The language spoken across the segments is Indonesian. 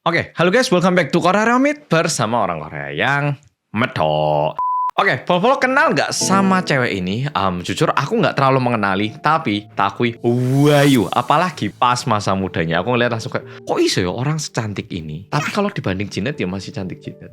Oke, halo guys, welcome back to Korea Remit bersama orang Korea yang medok. Oke, Polo kenal nggak sama cewek ini? Jujur aku nggak terlalu mengenali, tapi takui wayu, apalagi pas masa mudanya. Aku ngeliat langsung kayak, kok iso ya orang secantik ini? Tapi kalau dibanding Jinet ya masih cantik Jinet.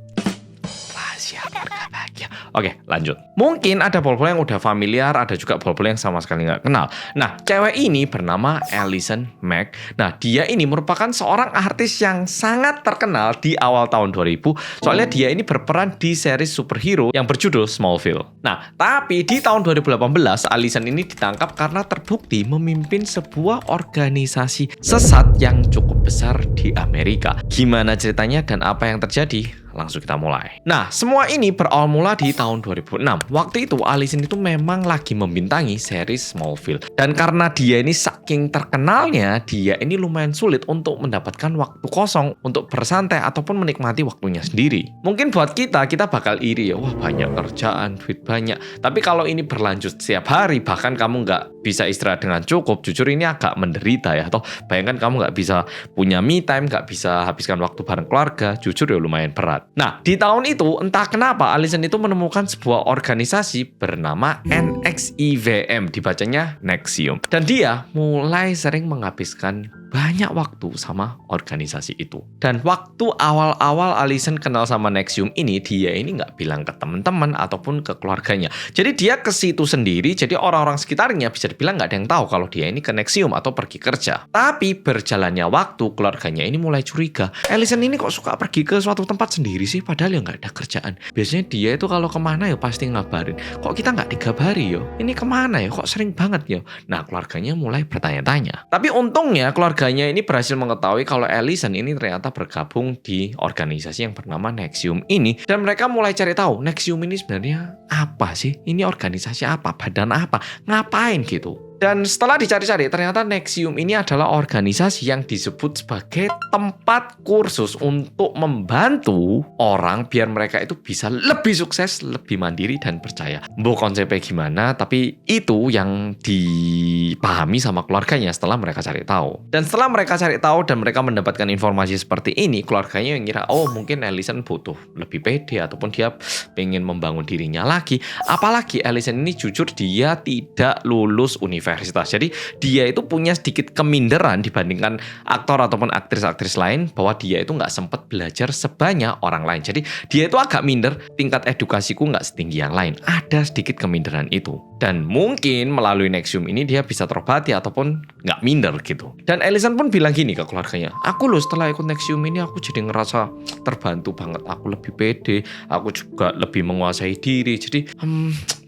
Rahasia keluarga bahagia. Oke, lanjut. Mungkin ada Polo yang udah familiar, ada juga Polo yang sama sekali nggak kenal. Nah, cewek ini bernama Allison Mack. Nah, dia ini merupakan seorang artis yang sangat terkenal di awal tahun 2000. Soalnya dia ini berperan di series superhero yang berjudul Smallville. Nah, tapi di tahun 2018, Allison ini ditangkap karena terbukti memimpin sebuah organisasi sesat yang cukup besar di Amerika. Gimana ceritanya dan apa yang terjadi? Langsung kita mulai. Nah, semua ini berawal mula di tahun 2006. Waktu itu, Allison itu memang lagi membintangi series Smallville. Dan karena dia ini saking terkenalnya, dia ini lumayan sulit untuk mendapatkan waktu kosong untuk bersantai ataupun menikmati waktunya sendiri. Mungkin buat kita bakal iri ya, wah banyak kerjaan, duit banyak. Tapi kalau ini berlanjut setiap hari, bahkan kamu nggak bisa istirahat dengan cukup, jujur ini agak menderita ya. Atau bayangkan kamu nggak bisa punya me time, nggak bisa habiskan waktu bareng keluarga, jujur ya lumayan berat. Nah, di tahun itu, entah kenapa Allison itu menemukan sebuah organisasi bernama NXIVM, dibacanya Nexium. Dan dia mulai sering menghabiskan banyak waktu sama organisasi itu. Dan waktu awal-awal Allison kenal sama Nexium ini, dia ini nggak bilang ke teman-teman ataupun ke keluarganya. Jadi dia ke situ sendiri, jadi orang-orang sekitarnya bisa dibilang nggak ada yang tahu kalau dia ini ke Nexium atau pergi kerja. Tapi berjalannya waktu, keluarganya ini mulai curiga. Allison ini kok suka pergi ke suatu tempat sendiri sih, padahal ya nggak ada kerjaan. Biasanya dia itu kalau kemana ya pasti ngabarin. Kok kita nggak digabari yo? Ini kemana ya? Kok sering banget yo? Nah, keluarganya mulai bertanya-tanya. Tapi untungnya keluarganya ini berhasil mengetahui kalau Allison ini ternyata bergabung di organisasi yang bernama Nexium ini. Dan mereka mulai cari tahu, Nexium ini sebenarnya apa sih? Ini organisasi apa? Badan apa? Ngapain gitu? Dan setelah dicari-cari, ternyata Nexium ini adalah organisasi yang disebut sebagai tempat kursus untuk membantu orang biar mereka itu bisa lebih sukses, lebih mandiri dan percaya. Mbok konsepnya gimana, tapi itu yang dipahami sama keluarganya setelah mereka cari tahu. Dan setelah mereka cari tahu dan mereka mendapatkan informasi seperti ini, keluarganya yang ngira, oh mungkin Allison butuh lebih pede ataupun dia pengen membangun dirinya lagi. Apalagi Allison ini jujur dia tidak lulus universitas. Jadi dia itu punya sedikit keminderan dibandingkan aktor ataupun aktris-aktris lain bahwa dia itu nggak sempat belajar sebanyak orang lain. Jadi dia itu agak minder, tingkat edukasiku nggak setinggi yang lain. Ada sedikit keminderan itu. Dan mungkin melalui Nexium ini dia bisa terobati ataupun nggak minder gitu. Dan Allison pun bilang gini ke keluarganya, aku loh setelah ikut Nexium ini aku jadi ngerasa terbantu banget. Aku lebih pede, aku juga lebih menguasai diri. Jadi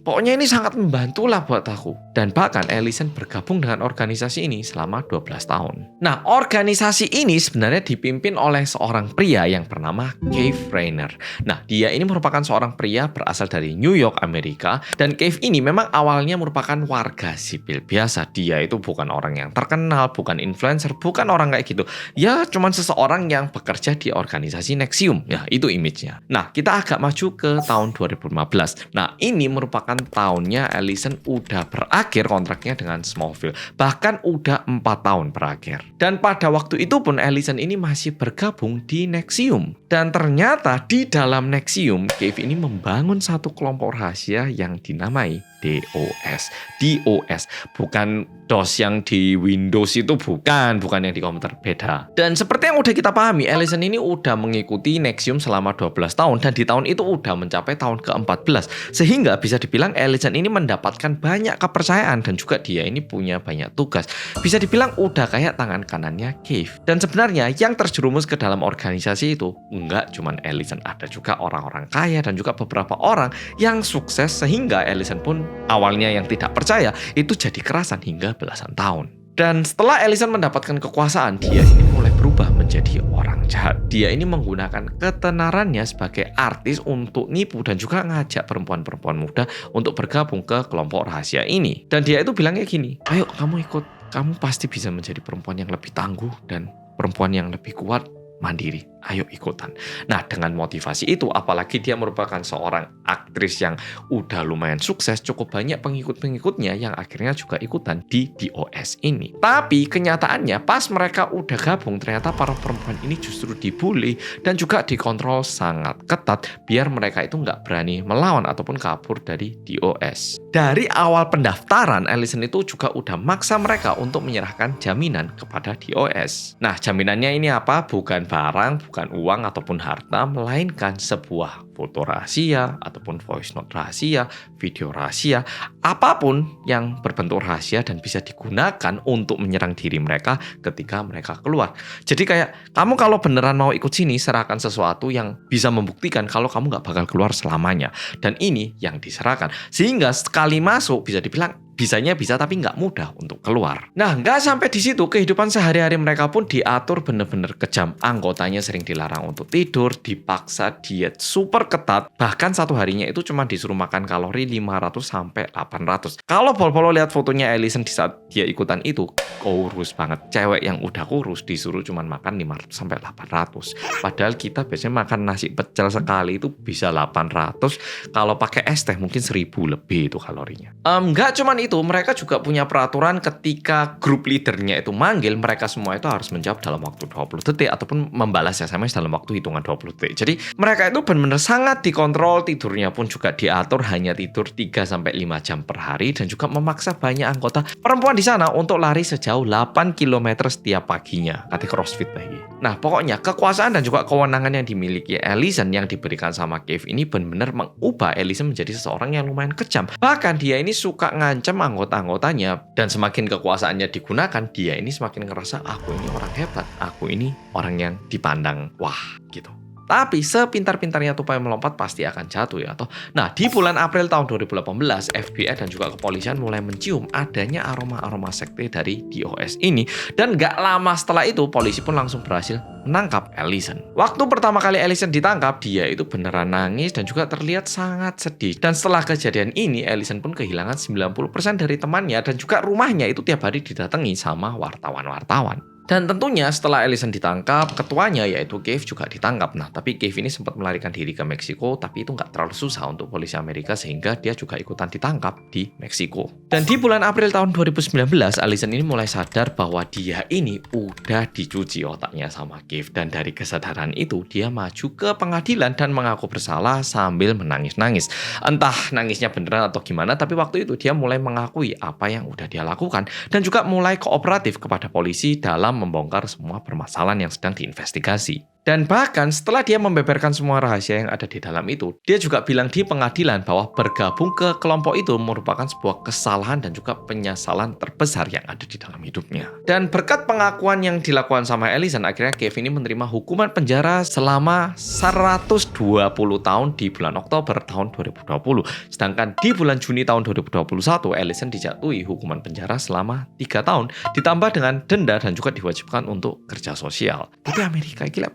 pokoknya ini sangat membantu lah buat aku. Dan bahkan Allison bergabung dengan organisasi ini selama 12 tahun. Nah, organisasi ini sebenarnya dipimpin oleh seorang pria yang bernama Cave Rainer. Nah, dia ini merupakan seorang pria berasal dari New York, Amerika. Dan Cave ini memang awalnya merupakan warga sipil biasa. Dia itu bukan orang yang terkenal, bukan influencer, bukan orang kayak gitu. Ya, cuman seseorang yang bekerja di organisasi Nexium. Ya, itu image-nya. Nah, kita agak maju ke tahun 2015. Nah, ini merupakan tahunnya Allison udah berakhir kontraknya dengan Smallville. Bahkan udah 4 tahun berakhir. Dan pada waktu itu pun Allison ini masih bergabung di Nexium. Dan ternyata di dalam Nexium, Cave ini membangun satu kelompok rahasia yang dinamai DOS. DOS, bukan DOS yang di Windows itu, bukan yang di komputer, beda. Dan seperti yang udah kita pahami, Allison ini udah mengikuti Nexium selama 12 tahun dan di tahun itu udah mencapai tahun ke-14. Sehingga bisa dibilang Allison ini mendapatkan banyak kepercayaan dan juga dia ini punya banyak tugas. Bisa dibilang udah kayak tangan kanannya Cave. Dan sebenarnya yang terjerumus ke dalam organisasi itu enggak cuman Allison, ada juga orang-orang kaya dan juga beberapa orang yang sukses sehingga Allison pun awalnya yang tidak percaya itu jadi kerasan hingga belasan tahun. Dan setelah Allison mendapatkan kekuasaan, dia ini mulai berubah menjadi orang jahat. Dia ini menggunakan ketenarannya sebagai artis untuk nipu dan juga ngajak perempuan-perempuan muda untuk bergabung ke kelompok rahasia ini. Dan dia itu bilangnya gini, ayo kamu ikut, kamu pasti bisa menjadi perempuan yang lebih tangguh dan perempuan yang lebih kuat, mandiri. ayo ikutan. Nah, dengan motivasi itu, apalagi dia merupakan seorang aktris yang udah lumayan sukses, cukup banyak pengikut-pengikutnya yang akhirnya juga ikutan di DOS ini. Tapi kenyataannya pas mereka udah gabung, ternyata para perempuan ini justru dibully dan juga dikontrol sangat ketat biar mereka itu nggak berani melawan ataupun kabur dari DOS. Dari awal pendaftaran, Allison itu juga udah maksa mereka untuk menyerahkan jaminan kepada DOS. Nah, jaminannya ini apa? Bukan barang, bukan uang ataupun harta, melainkan sebuah foto rahasia ataupun voice note rahasia, video rahasia, apapun yang berbentuk rahasia dan bisa digunakan untuk menyerang diri mereka ketika mereka keluar. Jadi kayak, kamu kalau beneran mau ikut sini, serahkan sesuatu yang bisa membuktikan kalau kamu nggak bakal keluar selamanya. Dan ini yang diserahkan. Sehingga sekali masuk bisa dibilang bisanya bisa tapi nggak mudah untuk keluar. Nah, nggak sampai di situ, kehidupan sehari-hari mereka pun diatur bener-bener kejam. Anggotanya sering dilarang untuk tidur, dipaksa diet super ketat, bahkan satu harinya itu cuma disuruh makan kalori 500 sampai 800. Kalau Polo lihat fotonya Allison di saat dia ikutan itu, kurus banget. Cewek yang udah kurus disuruh cuma makan 500 sampai 800. Padahal kita biasanya makan nasi pecel sekali itu bisa 800, kalau pakai es teh mungkin 1000 lebih itu kalorinya. Nggak cuman itu, mereka juga punya peraturan ketika grup leadernya itu manggil, mereka semua itu harus menjawab dalam waktu 20 detik ataupun membalas SMS dalam waktu hitungan 20 detik. Jadi mereka itu benar-benar sangat dikontrol, tidurnya pun juga diatur hanya tidur 3-5 jam per hari dan juga memaksa banyak anggota perempuan di sana untuk lari sejauh 8 km setiap paginya. Kata CrossFit lagi. Nah, pokoknya kekuasaan dan juga kewenangan yang dimiliki Allison yang diberikan sama Kev ini benar-benar mengubah Allison menjadi seseorang yang lumayan kejam. Bahkan dia ini suka ngancam anggota-anggotanya, dan semakin kekuasaannya digunakan, dia ini semakin ngerasa aku ini orang hebat, aku ini orang yang dipandang wah gitu. Tapi sepintar-pintarnya tupai melompat pasti akan jatuh ya toh. Nah, di bulan April tahun 2018, FBI dan juga kepolisian mulai mencium adanya aroma-aroma sekte dari DOS ini. Dan gak lama setelah itu, polisi pun langsung berhasil menangkap Allison. Waktu pertama kali Allison ditangkap, dia itu beneran nangis dan juga terlihat sangat sedih. Dan setelah kejadian ini, Allison pun kehilangan 90% dari temannya dan juga rumahnya itu tiap hari didatangi sama wartawan-wartawan. Dan tentunya setelah Allison ditangkap, ketuanya yaitu Kev juga ditangkap. Nah, tapi Kev ini sempat melarikan diri ke Meksiko, tapi itu nggak terlalu susah untuk polisi Amerika sehingga dia juga ikutan ditangkap di Meksiko. Dan di bulan April tahun 2019, Allison ini mulai sadar bahwa dia ini udah dicuci otaknya sama Kev. Dan dari kesadaran itu, dia maju ke pengadilan dan mengaku bersalah sambil menangis-nangis. Entah nangisnya beneran atau gimana, tapi waktu itu dia mulai mengakui apa yang udah dia lakukan dan juga mulai kooperatif kepada polisi dalam membongkar semua permasalahan yang sedang diinvestigasi. Dan bahkan setelah dia membeberkan semua rahasia yang ada di dalam itu, dia juga bilang di pengadilan bahwa bergabung ke kelompok itu merupakan sebuah kesalahan dan juga penyesalan terbesar yang ada di dalam hidupnya. Dan berkat pengakuan yang dilakukan sama Allison, akhirnya Kev ini menerima hukuman penjara selama 120 tahun di bulan Oktober tahun 2020. Sedangkan di bulan Juni tahun 2021, Allison dijatuhi hukuman penjara selama 3 tahun, ditambah dengan denda dan juga diwajibkan untuk kerja sosial. Tapi Amerika gila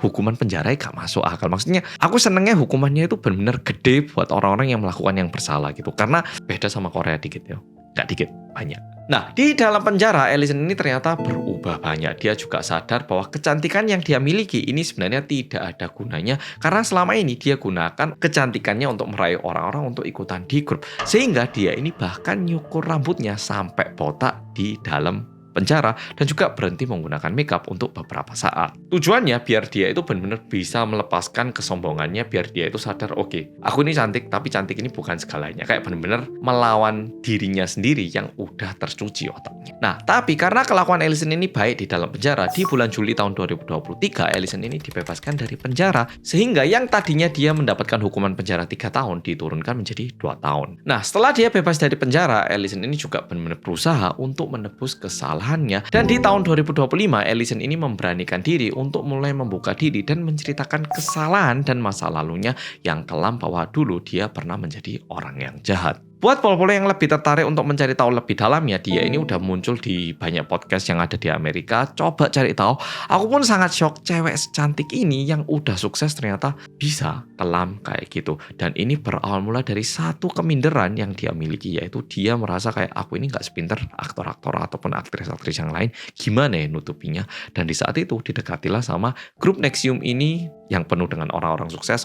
hukuman penjara gak masuk akal. Maksudnya aku senengnya hukumannya itu benar-benar gede buat orang-orang yang melakukan yang bersalah gitu. Karena beda sama Korea dikit ya. Gak dikit, banyak. Nah, di dalam penjara, Allison ini ternyata berubah banyak. Dia juga sadar bahwa kecantikan yang dia miliki ini sebenarnya tidak ada gunanya. Karena selama ini dia gunakan kecantikannya untuk meraih orang-orang untuk ikutan di grup. Sehingga dia ini bahkan nyukur rambutnya sampai botak di dalam penjara dan juga berhenti menggunakan makeup untuk beberapa saat. Tujuannya biar dia itu benar-benar bisa melepaskan kesombongannya, biar dia itu sadar, oke, aku ini cantik, tapi cantik ini bukan segalanya. Kayak benar-benar melawan dirinya sendiri yang udah tercuci otaknya. Nah, tapi karena kelakuan Allison ini baik di dalam penjara, di bulan Juli tahun 2023, Allison ini dibebaskan dari penjara, sehingga yang tadinya dia mendapatkan hukuman penjara 3 tahun diturunkan menjadi 2 tahun. Nah, setelah dia bebas dari penjara, Allison ini juga benar-benar berusaha untuk menebus kesalahan. Dan di tahun 2025, Allison ini memberanikan diri untuk mulai membuka diri dan menceritakan kesalahan dan masa lalunya yang kelam bahwa dulu dia pernah menjadi orang yang jahat. Buat polo-polo yang lebih tertarik untuk mencari tahu lebih dalam ya, dia ini udah muncul di banyak podcast yang ada di Amerika. Coba cari tahu. Aku pun sangat shock cewek secantik ini yang udah sukses ternyata bisa kelam kayak gitu. Dan ini berawal mula dari satu keminderan yang dia miliki, yaitu dia merasa kayak aku ini nggak sepinter aktor-aktor ataupun aktris-aktris yang lain. Gimana ya nutupinya? Dan di saat itu didekatilah sama grup Nexium ini yang penuh dengan orang-orang sukses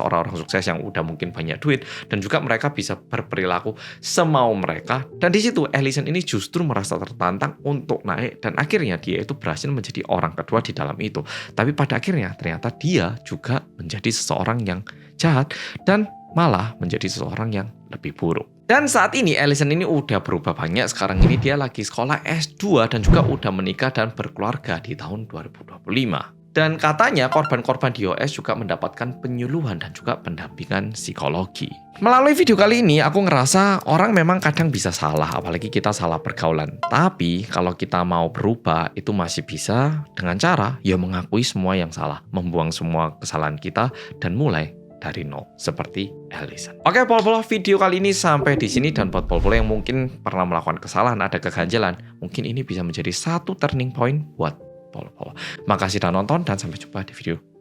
yang udah mungkin banyak duit, dan juga mereka bisa berperilaku semau mereka. Dan di situ Allison ini justru merasa tertantang untuk naik, dan akhirnya dia itu berhasil menjadi orang kedua di dalam itu. Tapi pada akhirnya ternyata dia juga menjadi seseorang yang jahat dan malah menjadi seseorang yang lebih buruk. Dan saat ini Allison ini udah berubah banyak. Sekarang ini dia lagi sekolah S2 dan juga udah menikah dan berkeluarga di tahun 2025. Dan katanya korban-korban di US juga mendapatkan penyuluhan dan juga pendampingan psikologi. Melalui video kali ini aku ngerasa orang memang kadang bisa salah, apalagi kita salah pergaulan. Tapi kalau kita mau berubah itu masih bisa dengan cara ya mengakui semua yang salah, membuang semua kesalahan kita dan mulai dari nol seperti Allison. Oke, pol-pol, video kali ini sampai di sini. Dan buat pol-pol yang mungkin pernah melakukan kesalahan, ada keganjilan, mungkin ini bisa menjadi satu turning point buat pol-pol. Makasih udah nonton dan sampai jumpa di video